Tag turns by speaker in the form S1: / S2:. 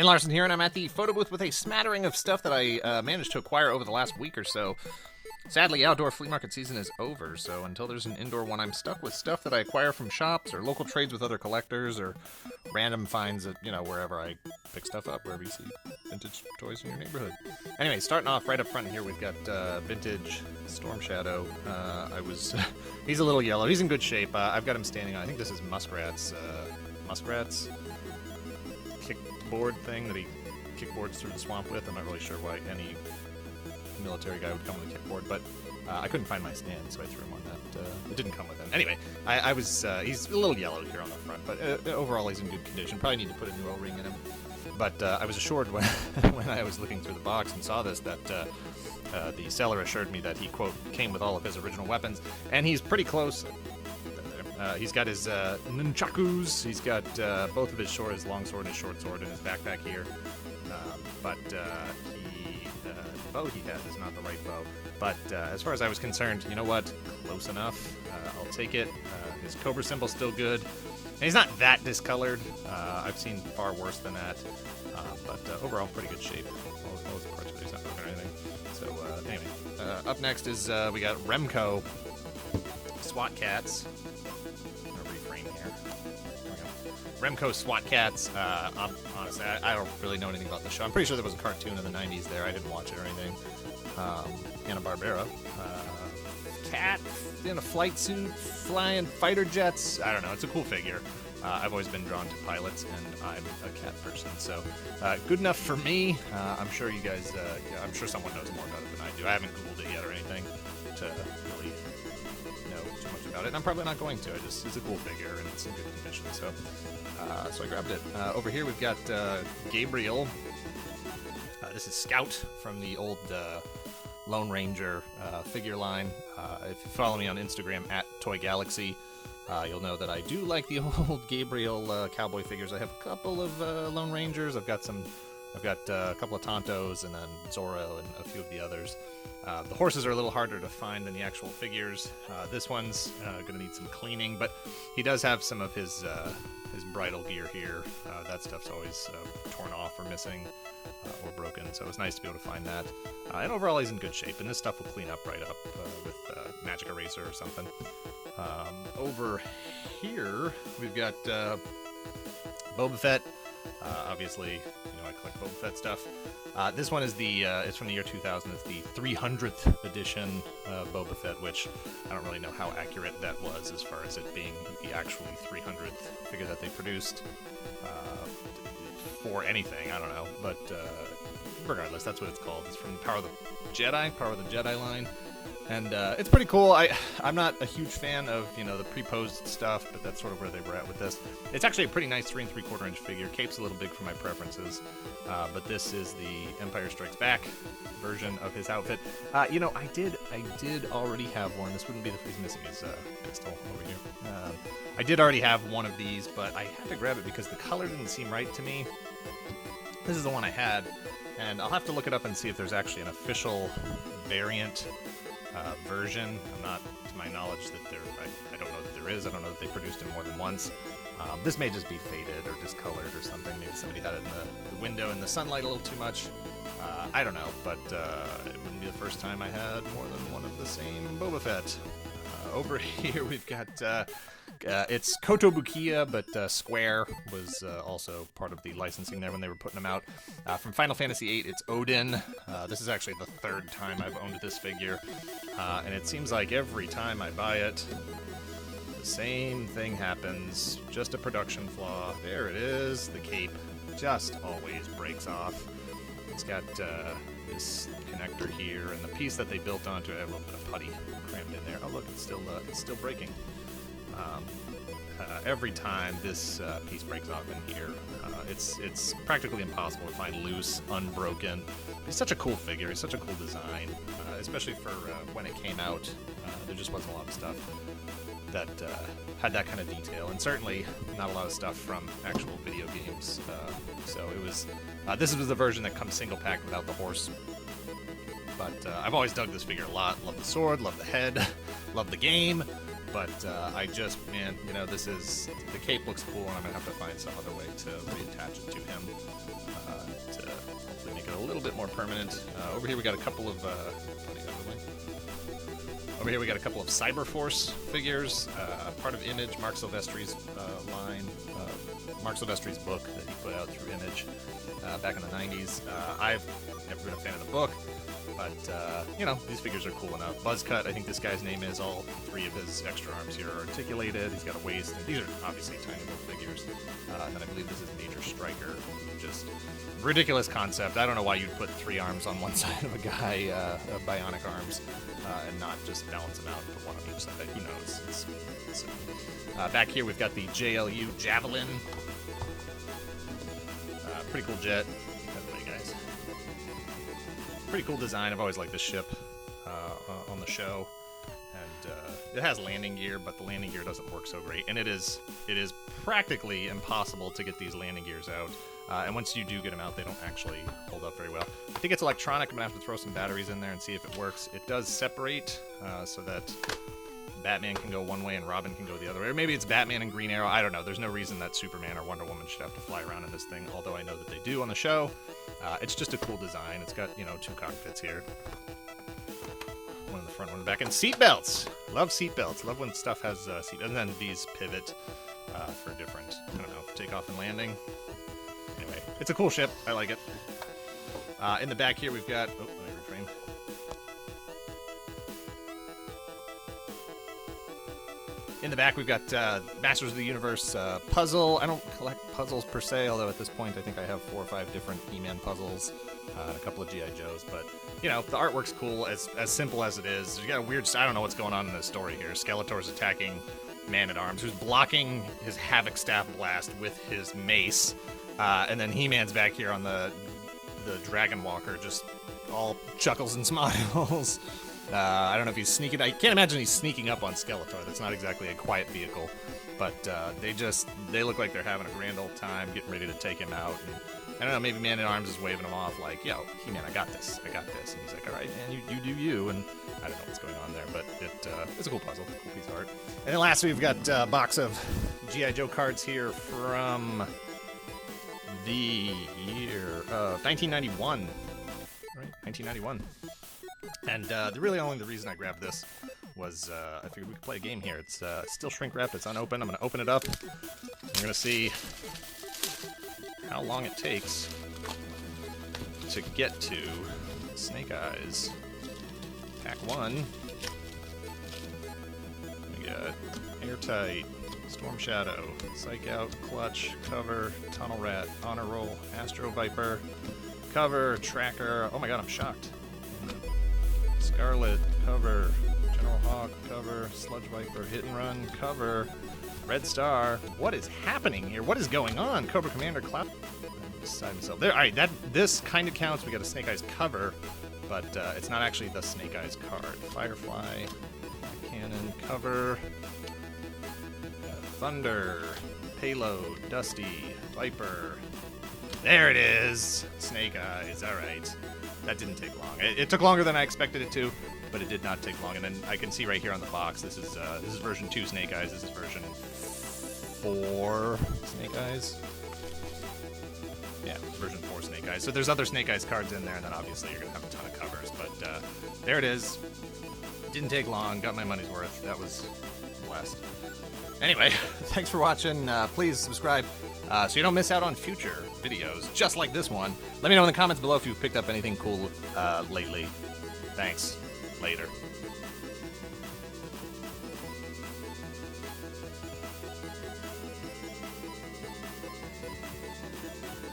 S1: Larson here, and I'm at the photo booth with a smattering of stuff that I managed to acquire over the last week or so. Sadly, outdoor flea market season is over, so until there's an indoor one, I'm stuck with stuff that I acquire from shops or local trades with other collectors or random finds at, wherever I pick stuff up, wherever you see vintage toys in your neighborhood. Anyway, starting off right up front here, we've got vintage Storm Shadow. He's a little yellow. He's in good shape. I've got him standing on, I think this is Muskrat's kickboard thing that he kickboards through the swamp with. I'm not really sure why any military guy would come with a kickboard, but I couldn't find my stand, so I threw him on that. It didn't come with him. Anyway, he's a little yellow here on the front, but overall he's in good condition. Probably need to put a new O-ring in him. But I was assured when I was looking through the box and saw this that the seller assured me that he, quote, came with all of his original weapons, and he's pretty close. He's got his nunchakus, he's got both of his long sword and his short sword in his backpack here, but the bow he has is not the right bow. But as far as I was concerned, you know what? Close enough. I'll take it. His Cobra symbol's still good. And he's not that discolored. I've seen far worse than that. But overall, pretty good shape. All the parts where he's not broken or anything. So anyway, up next is we got Remco SWAT Cats. Remco SWAT Cats. Honestly, I don't really know anything about the show. I'm pretty sure there was a cartoon in the 90s there. I didn't watch it or anything. Hanna-Barbera. Cat in a flight suit, flying fighter jets. I don't know. It's a cool figure. I've always been drawn to pilots, and I'm a cat person. So good enough for me. I'm sure you guys, I'm sure someone knows more about it than I do. I haven't Googled it yet or anything to really know too much about it. And I'm probably not going to. It's a cool figure, and it's in good condition. So I grabbed it. Over here we've got Gabriel. This is Scout from the old Lone Ranger figure line. If you follow me on Instagram at Toy Galaxy, you'll know that I do like the old Gabriel cowboy figures. I have a couple of Lone Rangers. I've got a couple of Tontos, and then Zorro and a few of the others. The horses are a little harder to find than the actual figures. This one's going to need some cleaning, but he does have some of his bridal gear here. That stuff's always torn off or missing or broken, so it's nice to be able to find that. And overall, he's in good shape, and this stuff will clean up right up with Magic Eraser or something. Over here, we've got Boba Fett. Obviously, I collect Boba Fett stuff. This one is it's from the year 2000. It's the 300th edition Boba Fett, which I don't really know how accurate that was as far as it being the actually 300th figure that they produced for anything. I don't know, but regardless, that's what it's called. It's from Power of the Jedi line. And it's pretty cool. I'm not a huge fan of, the pre-posed stuff, but that's sort of where they were at with this. It's actually a pretty nice 3 3/4 inch figure. Cape's a little big for my preferences, but this is the Empire Strikes Back version of his outfit. I did already have one. This wouldn't be the he's missing his pistol over here. I did already have one of these, but I had to grab it because the color didn't seem right to me. This is the one I had, and I'll have to look it up and see if there's actually an official variant version. I'm not, to my knowledge, that I don't know that there is. I don't know that they produced it more than once. This may just be faded or discolored or something. Maybe somebody had it in the window in the sunlight a little too much. I don't know, but it wouldn't be the first time I had more than one of the same Boba Fett. Over here we've got it's Kotobukiya, but Square was also part of the licensing there when they were putting them out. From Final Fantasy VIII, it's Odin. This is actually the 3rd time I've owned this figure, and it seems like every time I buy it, the same thing happens. Just a production flaw. There it is. The cape just always breaks off. It's got this connector here, and the piece that they built onto it, a little bit of putty crammed in there. Oh look, it's still breaking. Every time this piece breaks off in here, it's practically impossible to find loose, unbroken. It's such a cool figure. It's such a cool design, especially for when it came out. There just wasn't a lot of stuff that had that kind of detail, and certainly not a lot of stuff from actual video games. So it was. This was the version that comes single pack without the horse. But I've always dug this figure a lot. Love the sword, love the head, love the game. But I just, man, you know, the cape looks cool, and I'm gonna have to find some other way to reattach it to him to hopefully make it a little bit more permanent. Over here we got a couple of Cyberforce figures, part of Image, Mark Silvestri's line, Mark Silvestri's book that he put out through Image back in the 90s. I've never been a fan of the book, but, you know, these figures are cool enough. Buzzcut, I think this guy's name is. All three of his extra arms here are articulated. He's got a waist. And these are obviously tiny little figures. And then I believe this is Major Striker. Just ridiculous concept. I don't know why you'd put 3 arms on one side of a guy, bionic arms, and not just balance them out and put one on each side. Who knows? Back here we've got the JLU Javelin. Pretty cool jet. By the way, guys. Pretty cool design. I've always liked this ship on the show, and it has landing gear, but the landing gear doesn't work so great. And it is practically impossible to get these landing gears out. And once you do get them out, they don't actually hold up very well. I think it's electronic. I'm gonna have to throw some batteries in there and see if it works. It does separate so that Batman can go one way and Robin can go the other way. Or maybe it's Batman and Green Arrow. I don't know. There's no reason that Superman or Wonder Woman should have to fly around in this thing, although I know that they do on the show. It's just a cool design. It's got, you know, 2 cockpits here. One in the front, one in the back. And seatbelts! Love seatbelts. Love when stuff has seat. And then these pivot for different, I don't know, takeoff and landing. Anyway, it's a cool ship. I like it. In the back here, we've got... Oh, let me reframe. In the back, we've got Masters of the Universe puzzle. I don't collect puzzles per se, although at this point I think I have 4 or 5 different He-Man puzzles, and a couple of G.I. Joes. But, you know, the artwork's cool, as simple as it is. You got a weird... I don't know what's going on in this story here. Skeletor's attacking Man-at-Arms, who's blocking his Havoc Staff Blast with his mace. And then He-Man's back here on the Dragon Walker, just all chuckles and smiles. I don't know if he's sneaking... I can't imagine he's sneaking up on Skeletor. That's not exactly a quiet vehicle. But they look like they're having a grand old time, getting ready to take him out. And I don't know, maybe Man-at-Arms is waving him off like, yo, He-Man, I got this. And he's like, all right, man, you do you. And I don't know what's going on there, but it's a cool puzzle, cool piece of art. And then lastly, we've got a box of G.I. Joe cards here from the year of 1991. Right, 1991. And the reason I grabbed this was I figured we could play a game here. It's still shrink wrapped. It's unopened. I'm going to open it up. I'm going to see how long it takes to get to Snake Eyes. Pack 1. We got Airtight, Storm Shadow, Psych Out, Clutch, Cover, Tunnel Rat, Honor Roll, Astro Viper, Cover, Tracker. Oh my god, I'm shocked. Scarlet, Cover, General Hawk, Cover, Sludge Viper, Hit and Run, Cover, Red Star. What is happening here? What is going on? Cobra Commander, Cloud. Beside himself. There. All right, this kind of counts. We got a Snake Eyes cover, but it's not actually the Snake Eyes card. Firefly, Cannon, Cover, Thunder, Payload, Dusty, Viper. There it is. Snake Eyes. All right. That didn't take long. It took longer than I expected it to, but it did not take long. And then I can see right here on the box, this is version 2 Snake Eyes. This is version 4 Snake Eyes. Yeah, version 4 Snake Eyes. So there's other Snake Eyes cards in there, and then obviously you're going to have a ton of covers. But there it is. Didn't take long. Got my money's worth. That was blessed. Anyway, thanks for watching. Please subscribe so you don't miss out on future videos just like this one. Let me know in the comments below if you've picked up anything cool lately. Thanks. Later.